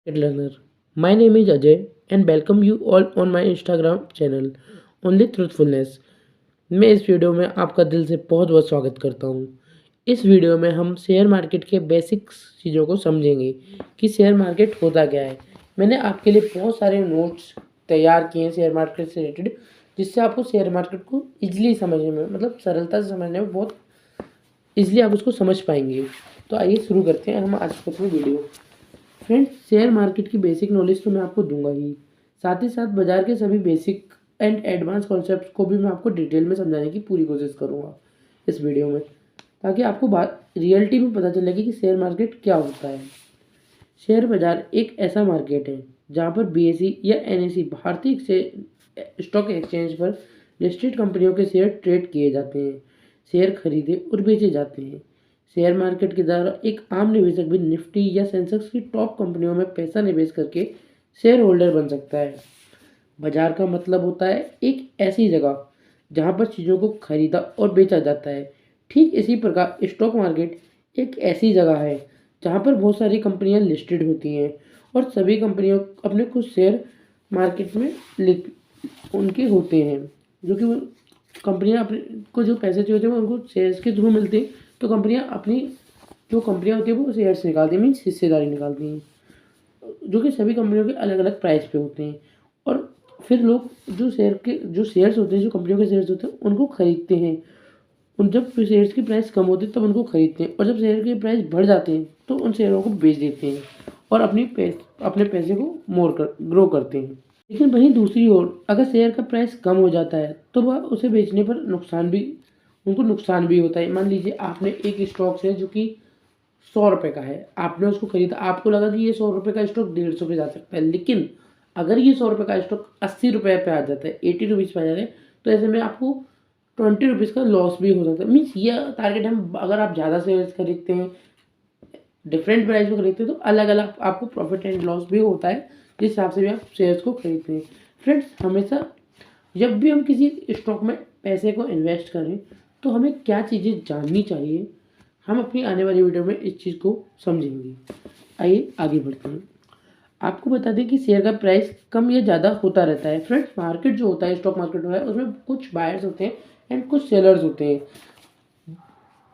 Market Learner. My name is Ajay and welcome you all on my Instagram channel Only Truthfulness. मैं इस video में आपका दिल से बहुत बहुत स्वागत करता हूँ। इस वीडियो में हम शेयर मार्केट के बेसिक्स चीज़ों को समझेंगे कि शेयर मार्केट होता क्या है। मैंने आपके लिए बहुत सारे नोट्स तैयार किए हैं शेयर मार्केट से रिलेटेड, जिससे आपको शेयर मार्केट को ईजिली समझने में मतलब सरलता से समझने में बहुत ईजिली आप उसको समझ पाएंगे। तो आइए शुरू करते हैं हम आज की अपनी वीडियो। फ्रेंड्स, शेयर मार्केट की बेसिक नॉलेज तो मैं आपको दूंगा ही, साथ ही साथ बाजार के सभी बेसिक एंड एडवांस कॉन्सेप्ट को भी मैं आपको डिटेल में समझाने की पूरी कोशिश करूंगा इस वीडियो में, ताकि आपको बात रियलिटी में पता चलेगी कि शेयर मार्केट क्या होता है। शेयर बाजार एक ऐसा मार्केट है जहां पर बीएसई या एनएसई भारतीय स्टॉक एक्सचेंज पर लिस्टेड कंपनियों के शेयर ट्रेड किए जाते हैं। शेयर खरीदे और बेचे जाते हैं। शेयर मार्केट के द्वारा एक आम निवेशक भी निफ्टी या सेंसेक्स की टॉप कंपनियों में पैसा निवेश करके शेयर होल्डर बन सकता है। बाजार का मतलब होता है एक ऐसी जगह जहां पर चीज़ों को खरीदा और बेचा जाता है। ठीक इसी प्रकार स्टॉक मार्केट एक ऐसी जगह है जहां पर बहुत सारी कंपनियां लिस्टेड होती हैं और सभी कंपनियों अपने कुछ शेयर मार्केट में उनके होते हैं, जो कि कंपनियां अपने को जो पैसे चाहिए होते हैं वो उनको शेयर्स के थ्रू मिलते हैं। तो कंपनियां अपनी जो कंपनियां होती है वो शेयर्स निकालती हैं, मीन्स हिस्सेदारी निकालती हैं, जो कि सभी कंपनियों के अलग अलग प्राइस पे होते हैं। और फिर लोग जो शेयर्स होते हैं, जो कंपनियों के शेयर्स होते हैं उनको खरीदते हैं। उन जब शेयर्स की प्राइस कम होती है तब उनको खरीदते हैं, और जब शेयर की प्राइस बढ़ जाते हैं तो उन शेयरों को बेच देते हैं और अपने पैसे को ग्रो करते हैं। लेकिन वहीं दूसरी ओर अगर शेयर का प्राइस कम हो जाता है तो वह उसे बेचने पर उनको नुकसान भी होता है। मान लीजिए आपने एक स्टॉक है जो कि 100 रुपये का है, आपने उसको खरीदा, आपको लगा कि ये 100 रुपये का स्टॉक 150 पे जा सकता है। लेकिन अगर ये 100 रुपये का स्टॉक 80 रुपये पे आ जाता है, 80 रुपीज़ पे आ जाता है, तो ऐसे में आपको 20 रुपीज़ का लॉस भी हो सकता है। मीन्स ये टारगेट हम, अगर आप ज़्यादा शेयर्स खरीदते हैं, डिफरेंट प्राइस में खरीदते हैं, तो अलग अलग आपको प्रॉफिट एंड लॉस भी होता है, जिस हिसाब से भी आप शेयर्स को खरीदते हैं। फ्रेंड्स, हमेशा जब भी हम किसी स्टॉक में पैसे को इन्वेस्ट करें तो हमें क्या चीज़ें जाननी चाहिए, हम अपनी आने वाली वीडियो में इस चीज़ को समझेंगे। आइए आगे बढ़ते हैं। आपको बता दें कि शेयर का प्राइस कम या ज़्यादा होता रहता है। फ्रेंड्स, मार्केट जो होता है, स्टॉक मार्केट होता है, उसमें कुछ बायर्स होते हैं एंड कुछ सेलर्स होते हैं।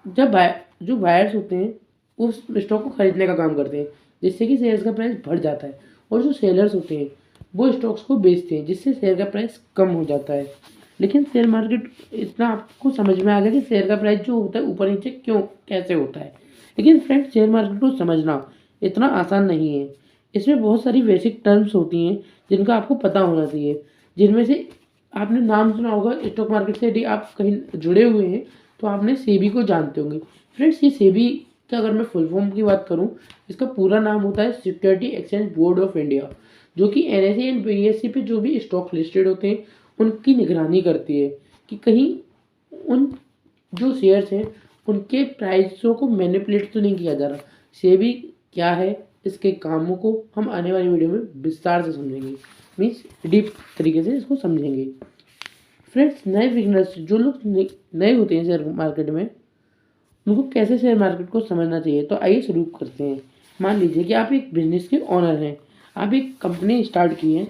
जो बायर्स होते हैं उस स्टॉक को खरीदने का काम करते हैं, जिससे कि शेयर्स का प्राइस बढ़ जाता है, और जो सेलर्स होते हैं वो स्टॉक्स को बेचते हैं, जिससे शेयर का प्राइस कम हो जाता है। लेकिन शेयर मार्केट, इतना आपको समझ में आ गया कि शेयर का प्राइस जो होता है ऊपर नीचे क्यों कैसे होता है। लेकिन फ्रेंड्स, शेयर मार्केट को समझना इतना आसान नहीं है। इसमें बहुत सारी बेसिक टर्म्स होती हैं जिनका आपको पता होना चाहिए। जिनमें से आपने नाम सुना होगा, स्टॉक मार्केट से यदि आप कहीं जुड़े हुए हैं तो आपने सेबी को जानते होंगे। फ्रेंड्स, ये सेबी का अगर मैं फुल फॉर्म की बात करूं, इसका पूरा नाम होता है security exchange board of India, जो कि एनएसई एंड बीएसई पे जो भी स्टॉक लिस्टेड होते हैं उनकी निगरानी करती है कि कहीं उन जो शेयर्स हैं उनके प्राइसों को मैनिपुलेट तो नहीं किया जा रहा। सेबी क्या है, इसके कामों को हम आने वाली वीडियो में विस्तार से समझेंगे, मीन्स डीप तरीके से इसको समझेंगे। फ्रेंड्स, नए बिगनर्स जो लोग नए होते हैं शेयर मार्केट में, उनको कैसे शेयर मार्केट को समझना चाहिए, तो आइए शुरू करते हैं। मान लीजिए कि आप एक बिजनेस के ओनर हैं, आप एक कंपनी स्टार्ट की है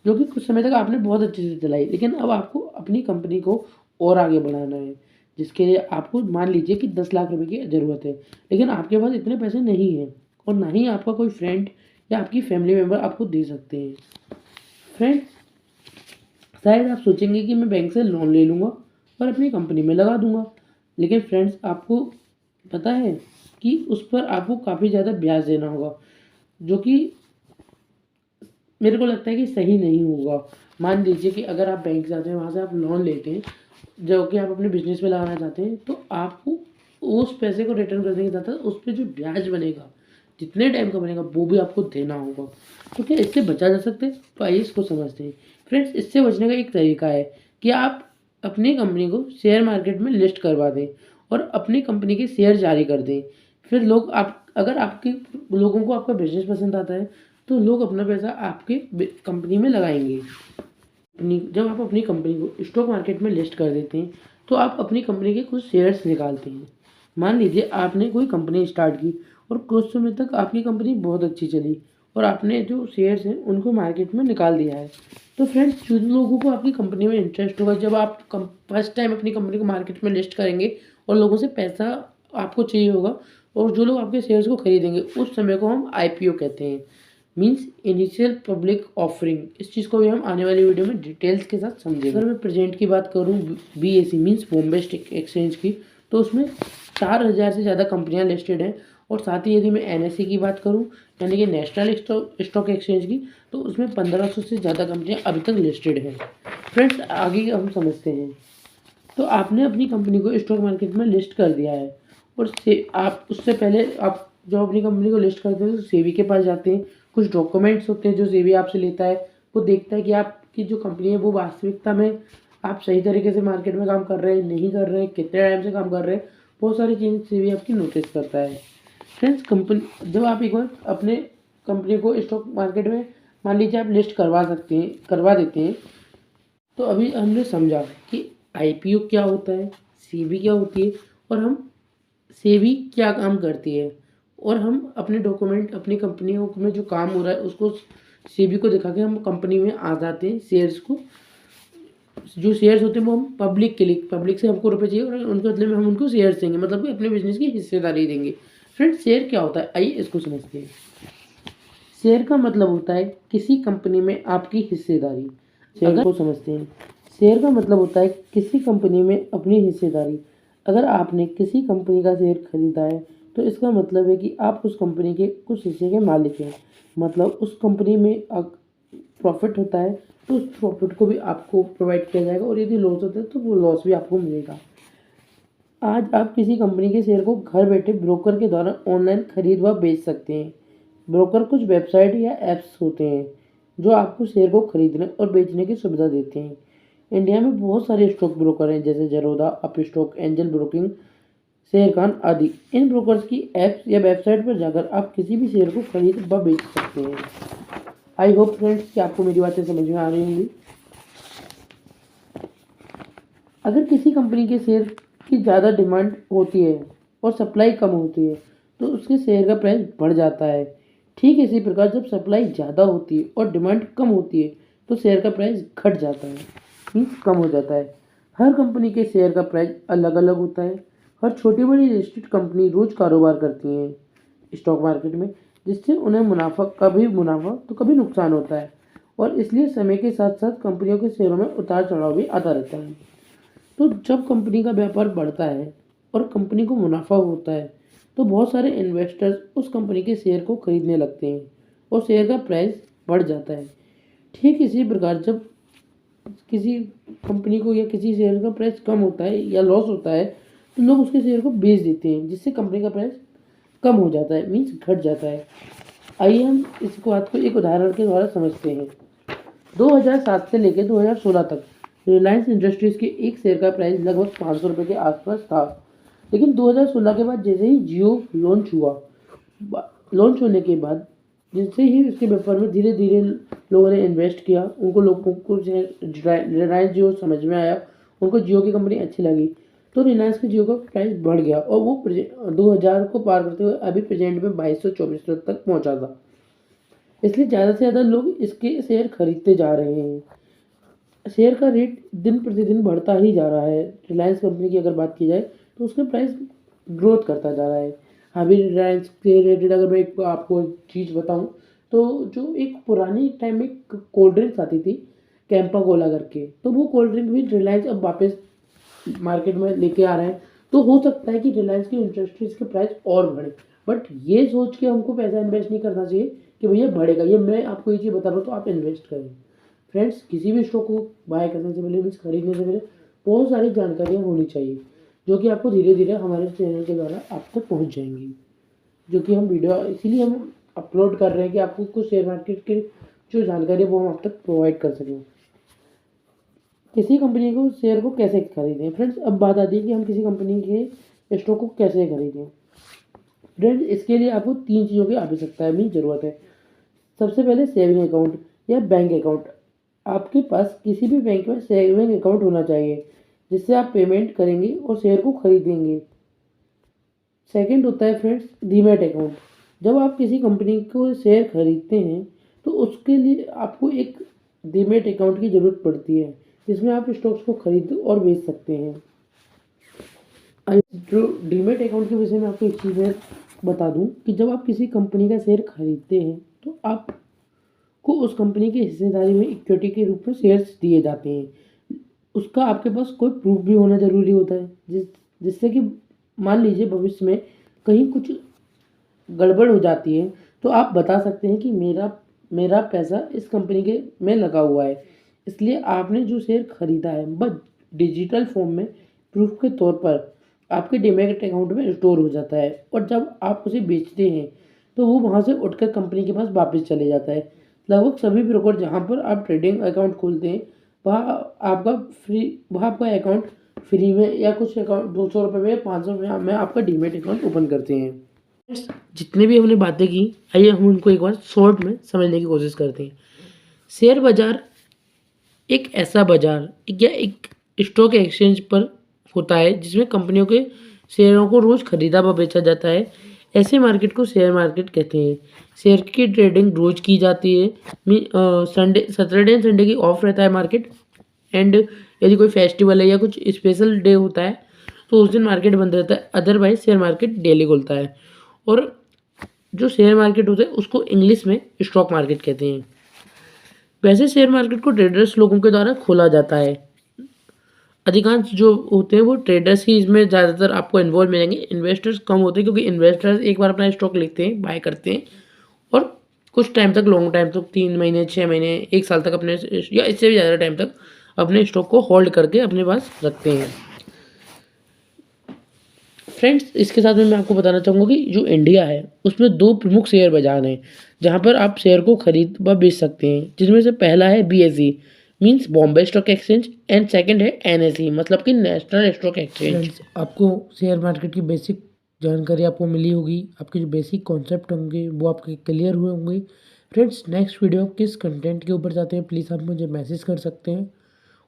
जो कि कुछ समय तक आपने बहुत अच्छे से चलाई, लेकिन अब आपको अपनी कंपनी को और आगे बढ़ाना है, जिसके लिए आपको मान लीजिए कि 10 लाख रुपए की ज़रूरत है। लेकिन आपके पास इतने पैसे नहीं हैं और ना ही आपका कोई फ्रेंड या आपकी फैमिली मेम्बर आपको दे सकते हैं। फ्रेंड्स, शायद आप सोचेंगे कि मैं बैंक से लोन ले लूँगा और अपनी कंपनी में लगा दूँगा। लेकिन फ्रेंड्स, आपको पता है कि उस पर आपको काफ़ी ज़्यादा ब्याज देना होगा, जो कि मेरे को लगता है कि सही नहीं होगा। मान लीजिए कि अगर आप बैंक जाते हैं, वहाँ से आप लोन लेते हैं जो कि आप अपने बिजनेस में लगाना चाहते हैं, तो आपको उस पैसे को रिटर्न करने के साथ उस पर जो ब्याज बनेगा, जितने टाइम का बनेगा, वो भी आपको देना होगा। तो क्या इससे बचा जा सकता है? तो आइए इसको समझते हैं। फ्रेंड्स, इससे बचने का एक तरीका है कि आप अपनी कंपनी को शेयर मार्केट में लिस्ट करवा दें और अपनी कंपनी के शेयर जारी कर दें। फिर लोग आप अगर आपके लोगों को आपका बिजनेस पसंद आता है तो लोग अपना पैसा आपके कंपनी में लगाएंगे। जब आप अपनी कंपनी को स्टॉक मार्केट में लिस्ट कर देते हैं तो आप अपनी कंपनी के कुछ शेयर्स निकालते हैं। मान लीजिए आपने कोई कंपनी स्टार्ट की और कुछ समय तक आपकी कंपनी बहुत अच्छी चली और आपने जो शेयर्स हैं उनको मार्केट में निकाल दिया है। तो फ्रेंड्स, जिन लोगों को आपकी कंपनी में इंटरेस्ट होगा, जब आप फर्स्ट टाइम अपनी कंपनी को मार्केट में लिस्ट करेंगे और लोगों से पैसा आपको चाहिए होगा और जो लोग आपके शेयर्स को खरीदेंगे, उस समय को हम आईपीओ कहते हैं, मीन्स इनिशियल पब्लिक ऑफरिंग। इस चीज़ को भी हम आने वाली वीडियो में डिटेल्स के साथ समझेंगे। अगर मैं प्रेजेंट की बात करूँ BSE means Bombay stock exchange की, तो उसमें 4000 से ज़्यादा कंपनियां लिस्टेड हैं। और साथ ही यदि मैं एनएसई की बात करूं, यानी कि नेशनल स्टॉक एक्सचेंज की, तो उसमें 1500 से ज़्यादा कंपनियां अभी तक लिस्टेड हैं। फ्रेंड्स, आगे हम समझते हैं। तो आपने अपनी कंपनी को स्टॉक मार्केट में लिस्ट कर दिया है और आप उससे पहले आप जब अपनी कंपनी को लिस्ट करते हैं तो सेबी के पास जाते हैं। कुछ डॉक्यूमेंट्स होते हैं जो सेबी आपसे लेता है। वो देखता है कि आपकी जो कंपनी है वो वास्तविकता में आप सही तरीके से मार्केट में काम कर रहे हैं, नहीं कर रहे हैं, कितने टाइम से काम कर रहे हैं, बहुत सारी चीज़ सेबी आपकी नोटिस करता है। फ्रेंड्स, कंपनी जब आप एक बार अपने कंपनी को स्टॉक मार्केट में मान लीजिए आप लिस्ट करवा देते हैं, तो अभी हमने समझा कि आईपीओ क्या होता है, सेबी क्या होती है और हम सेबी क्या काम करती है, और हम अपने डॉक्यूमेंट अपनी कंपनियों में जो काम हो रहा है उसको सेबी को दिखा के हम कंपनी में आ जाते हैं। शेयर्स को, जो शेयर्स होते हैं वो हम पब्लिक के लिए, पब्लिक से हमको रुपए चाहिए और उनके बदले में हम उनको शेयर्स देंगे, मतलब कि अपने बिजनेस की हिस्सेदारी देंगे। फ्रेंड्स, शेयर क्या होता है, आइए इसको समझते हैं। शेयर का मतलब होता है किसी कंपनी में आपकी हिस्सेदारी। शेयर को समझते हैं। शेयर का मतलब होता है किसी कंपनी में अपनी हिस्सेदारी। अगर आपने किसी कंपनी का शेयर खरीदा है तो इसका मतलब है कि आप उस कंपनी के कुछ हिस्से के मालिक हैं। मतलब उस कंपनी में प्रॉफिट होता है तो उस प्रॉफिट को भी आपको प्रोवाइड किया जाएगा, और यदि लॉस होता है तो वो लॉस भी आपको मिलेगा। आज आप किसी कंपनी के शेयर को घर बैठे ब्रोकर के द्वारा ऑनलाइन खरीद व बेच सकते हैं। ब्रोकर कुछ वेबसाइट या ऐप्स होते हैं जो आपको शेयर को खरीदने और बेचने की सुविधा देते हैं। इंडिया में बहुत सारे स्टॉक ब्रोकर हैं, जैसे Zerodha, Upstox, Angel broking, Sharekhan आदि। इन ब्रोकर्स की ऐप्स या वेबसाइट पर जाकर आप किसी भी शेयर को खरीद व बेच सकते हैं। आई होप फ्रेंड्स कि आपको मेरी बातें समझ में आ रही होंगी। अगर किसी कंपनी के शेयर की ज़्यादा डिमांड होती है और सप्लाई कम होती है तो उसके शेयर का प्राइस बढ़ जाता है। ठीक इसी प्रकार जब सप्लाई ज़्यादा होती है और डिमांड कम होती है तो शेयर का प्राइस घट जाता है, मीन्स कम हो जाता है। हर कंपनी के शेयर का प्राइस अलग अलग होता है। हर छोटी बड़ी लिस्टेड कंपनी रोज कारोबार करती हैं स्टॉक मार्केट में, जिससे उन्हें कभी मुनाफा तो कभी नुकसान होता है, और इसलिए समय के साथ साथ कंपनियों के शेयरों में उतार चढ़ाव भी आता रहता है। तो जब कंपनी का व्यापार बढ़ता है और कंपनी को मुनाफा होता है तो बहुत सारे इन्वेस्टर्स उस कंपनी के शेयर को खरीदने लगते हैं और शेयर का प्राइस बढ़ जाता है। ठीक इसी प्रकार जब किसी कंपनी को या किसी शेयर का प्राइस कम होता है या लॉस होता है तो लोग उसके शेयर को बेच देते हैं, जिससे कंपनी का प्राइस कम हो जाता है, मीन्स घट जाता है। आइए हम इस बात को एक उदाहरण के द्वारा समझते हैं। 2007 से लेकर 2016 तक रिलायंस इंडस्ट्रीज के एक शेयर का प्राइस लगभग 500 रुपये के आसपास था। लेकिन 2016 के बाद जैसे ही जियो लॉन्च होने के बाद जैसे ही उसके व्यापार में धीरे धीरे लोगों ने इन्वेस्ट किया, लोगों को रिलायंस जियो समझ में आया, उनको जियो की कंपनी अच्छी लगी, तो रिलायंस के जियो का प्राइस बढ़ गया और वो 2000 को पार करते हुए अभी प्रेजेंट में 2200-2400 तक पहुंचा था। इसलिए ज़्यादा से ज़्यादा लोग इसके शेयर खरीदते जा रहे हैं। शेयर का रेट दिन प्रतिदिन बढ़ता ही जा रहा है। रिलायंस कंपनी की अगर बात की जाए तो उसका प्राइस ग्रोथ करता जा रहा है। अभी रिलायंस के रिलेटेड अगर मैं आपको एक चीज़ बताऊं, तो जो एक पुरानी टाइम में कोल्ड ड्रिंक्स आती थी कैंपा कोला करके, तो वो कोल्ड ड्रिंक भी रिलायंस अब वापस मार्केट में लेके आ रहे हैं। तो हो सकता है कि रिलायंस की इंडस्ट्रीज के प्राइस और बढ़े, बट ये सोच के हमको पैसा इन्वेस्ट नहीं करना चाहिए कि भैया बढ़ेगा। ये मैं आपको ये चीज़ बता रहा हूँ तो आप इन्वेस्ट करें। फ्रेंड्स, किसी भी स्टॉक को बाय करने से पहले, मीन्स खरीदने से पहले बहुत सारी जानकारियाँ होनी चाहिए, जो कि आपको धीरे धीरे हमारे चैनल के द्वारा आप तक पहुँच जाएंगी। जो कि हम वीडियो इसीलिए हम अपलोड कर रहे हैं कि आपको कुछ शेयर मार्केट की जो जानकारी है वो हम आप तक प्रोवाइड कर सकें। किसी कंपनी को शेयर को कैसे खरीदें। फ्रेंड्स, अब बात आती है कि हम किसी कंपनी के स्टॉक को कैसे खरीदें। फ्रेंड्स, इसके लिए आपको 3 चीज़ों की आवश्यकता है, मीन ज़रूरत है। सबसे पहले सेविंग अकाउंट या बैंक अकाउंट। आपके पास किसी भी बैंक में सेविंग अकाउंट होना चाहिए जिससे आप पेमेंट करेंगे और शेयर को खरीदेंगे। सेकंड होता है फ्रेंड्स डीमैट अकाउंट। जब आप किसी कंपनी को शेयर खरीदते हैं तो उसके लिए आपको एक डीमैट अकाउंट की ज़रूरत पड़ती है, जिसमें आप स्टॉक्स को खरीद और बेच सकते हैं। जो डीमैट अकाउंट के विषय में आपको एक चीज़ मैं बता दूं कि जब आप किसी कंपनी का शेयर खरीदते हैं तो आपको उस कंपनी की हिस्सेदारी में इक्विटी के रूप में शेयर्स दिए जाते हैं। उसका आपके पास कोई प्रूफ भी होना ज़रूरी होता है, जिससे कि मान लीजिए भविष्य में कहीं कुछ गड़बड़ हो जाती है तो आप बता सकते हैं कि मेरा मेरा पैसा इस कंपनी के में लगा हुआ है, इसलिए आपने जो शेयर खरीदा है बस डिजिटल फॉर्म में प्रूफ के तौर पर आपके डीमैट अकाउंट में स्टोर हो जाता है, और जब आप उसे बेचते हैं तो वो वहाँ से उठकर कंपनी के पास वापस चले जाता है। लगभग सभी ब्रोकर जहाँ पर आप ट्रेडिंग अकाउंट खोलते हैं वहाँ आपका अकाउंट फ्री में या कुछ अकाउंट 200 रुपये में या 500 रुपये में आपका डीमैट अकाउंट ओपन करते हैं। जितने भी हमने बातें की, आइए हम उनको एक बार शॉर्ट में समझने की कोशिश करते हैं। शेयर बाजार एक ऐसा बाजार या एक स्टॉक एक्सचेंज पर होता है जिसमें कंपनियों के शेयरों को रोज खरीदा व बेचा जाता है। ऐसे मार्केट को शेयर मार्केट कहते हैं। शेयर की ट्रेडिंग रोज की जाती है। संडे, सैटरडे एंड संडे की ऑफ रहता है मार्केट। एंड यदि कोई फेस्टिवल है या कुछ स्पेशल डे होता है तो उस दिन मार्केट बंद रहता है, अदरवाइज शेयर मार्केट डेली खुलता है। और जो शेयर मार्केट होता है उसको इंग्लिश में स्टॉक मार्केट कहते हैं। वैसे शेयर मार्केट को ट्रेडर्स लोगों के द्वारा खोला जाता है। अधिकांश जो होते हैं वो ट्रेडर्स ही इसमें ज़्यादातर आपको इन्वॉल्व मिलेंगे। इन्वेस्टर्स कम होते हैं क्योंकि इन्वेस्टर्स एक बार अपना स्टॉक लेते हैं, बाय करते हैं और कुछ टाइम तक, लॉन्ग टाइम तक, 3 महीने, 6 महीने, 1 साल तक अपने या इससे भी ज़्यादा टाइम तक अपने स्टॉक को होल्ड करके अपने पास रखते हैं। फ्रेंड्स, इसके साथ में मैं आपको बताना चाहूँगा कि जो इंडिया है उसमें 2 प्रमुख शेयर बाजार हैं जहाँ पर आप शेयर को खरीद व बेच सकते हैं, जिसमें से पहला है BSE means Bombay stock exchange and second है NSE मतलब कि नेशनल स्टॉक एक्सचेंज। आपको शेयर मार्केट की बेसिक जानकारी आपको मिली होगी, आपके जो बेसिक कॉन्सेप्ट होंगे वो आपके क्लियर हुए होंगे। फ्रेंड्स, नेक्स्ट वीडियो किस कंटेंट के ऊपर चाहते हैं प्लीज़ आप मुझे मैसेज कर सकते हैं।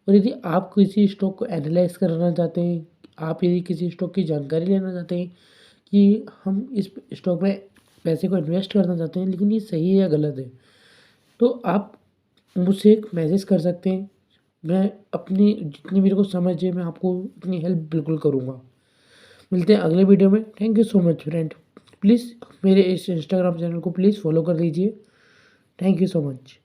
और यदि आप किसी स्टॉक को एनालाइज करना चाहते हैं, आप यदि किसी स्टॉक की जानकारी लेना चाहते हैं कि हम इस स्टॉक में पैसे को इन्वेस्ट करना चाहते हैं लेकिन ये सही है या गलत है, तो आप मुझसे एक मैसेज कर सकते हैं। मैं अपनी जितनी मेरे को समझ है मैं आपको अपनी हेल्प बिल्कुल करूँगा। मिलते हैं अगले वीडियो में। Thank you so much friend. Please मेरे इस इंस्टाग्राम चैनल को प्लीज़ फॉलो कर लीजिए। Thank you so much.